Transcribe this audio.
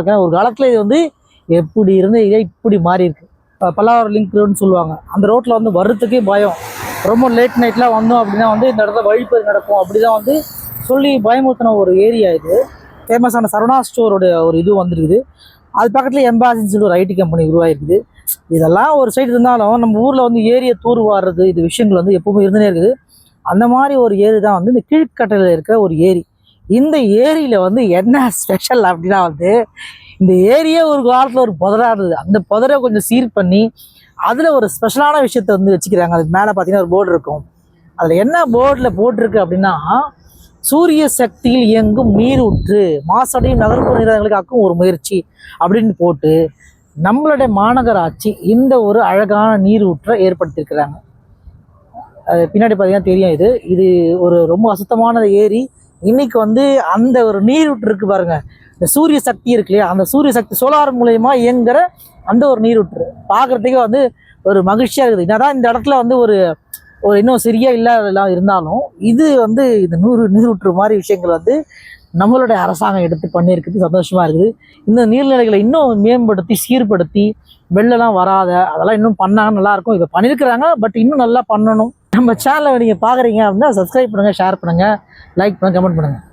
பாருங்கள். ஒரு காலத்தில் இது வந்து எப்படி இருந்து இதே இப்படி மாறி இருக்கு. பல்லாவரம் லிங்க் ரோடுன்னு சொல்லுவாங்க. அந்த ரோட்டில் வந்து வர்றதுக்கே பயம். ரொம்ப லேட் நைட்லாம் வந்தோம் அப்படின்னா வந்து இந்த இடத்துல வழிப்பறி நடக்கும் அப்படி தான் வந்து சொல்லி பயமுறுத்தின ஒரு ஏரியா இது. ஃபேமஸான சரவணா ஸ்டோரோட ஒரு இது வந்துருக்குது. அது பக்கத்தில் எம்பாசின்னு சொல்லி ஒரு ஐடி கம்பெனி உருவாகிருக்குது. இதெல்லாம் ஒரு சைடு இருந்தாலும் நம்ம ஊரில் வந்து ஏரியை தூர் வாடுறது இது விஷயங்கள் வந்து எப்பவுமே இருந்துனே இருக்குது. அந்த மாதிரி ஒரு ஏரி தான் வந்து இந்த கீழ்கட்டையில் இருக்கிற ஒரு ஏரி. இந்த ஏரியில் வந்து என்ன ஸ்பெஷல் அப்படின்னா வந்து இந்த ஏரியே ஒரு காலத்தில் ஒரு புதராக இருந்தது. அந்த புதரை கொஞ்சம் சீர் பண்ணி அதில் ஒரு ஸ்பெஷலான விஷயத்த வந்து வச்சுக்கிறாங்க. அதுக்கு மேலே பார்த்தீங்கன்னா ஒரு போர்டு இருக்கும். அதில் என்ன போர்டில் போட்டிருக்கு அப்படின்னா, சூரிய சக்தியில் இயங்கும் நீர் ஊற்று மாசடையும் நகர்ப்புற நீரங்களுக்கு ஆக்கும் ஒரு முயற்சி அப்படின்னு போட்டு நம்மளுடைய மாநகராட்சி இந்த ஒரு அழகான நீர் ஊற்றை ஏற்படுத்தியிருக்கிறாங்க. அது பின்னாடி பார்த்தீங்கன்னா தெரியும். இது ஒரு ரொம்ப அசுத்தமான ஏரி. இன்னைக்கு வந்து அந்த ஒரு நீர் ஊற்று இருக்கு பாருங்க. இந்த சூரிய சக்தி இருக்கு இல்லையா, அந்த சூரிய சக்தி சோலார் மூலயமா இயங்குற அந்த ஒரு நீர் ஊற்று பார்க்குறதுக்கே வந்து ஒரு மகிழ்ச்சியாக இருக்குது. என்னதான் இந்த இடத்துல வந்து ஒரு இன்னும் சரியா இல்லாதெல்லாம் இருந்தாலும் இது வந்து இந்த நீரூற்று மாதிரி விஷயங்கள் வந்து நம்மளுடைய அரசாங்கம் எடுத்து பண்ணியிருக்குது. சந்தோஷமாக இருக்குது. இந்த நீர்நிலைகளை இன்னும் மேம்படுத்தி சீர்படுத்தி வெள்ளம்லாம் வராத அதெல்லாம் இன்னும் பண்ணாங்க நல்லாயிருக்கும். இப்போ பண்ணியிருக்கிறாங்க, பட் இன்னும் நல்லா பண்ணணும். நம்ம சேனலை நீங்கள் பார்க்குறீங்க அப்படின்னா சப்ஸ்கிரைப் பண்ணுங்கள், ஷேர் பண்ணுங்கள், லைக் பண்ணுங்கள், கமெண்ட் பண்ணுங்கள்.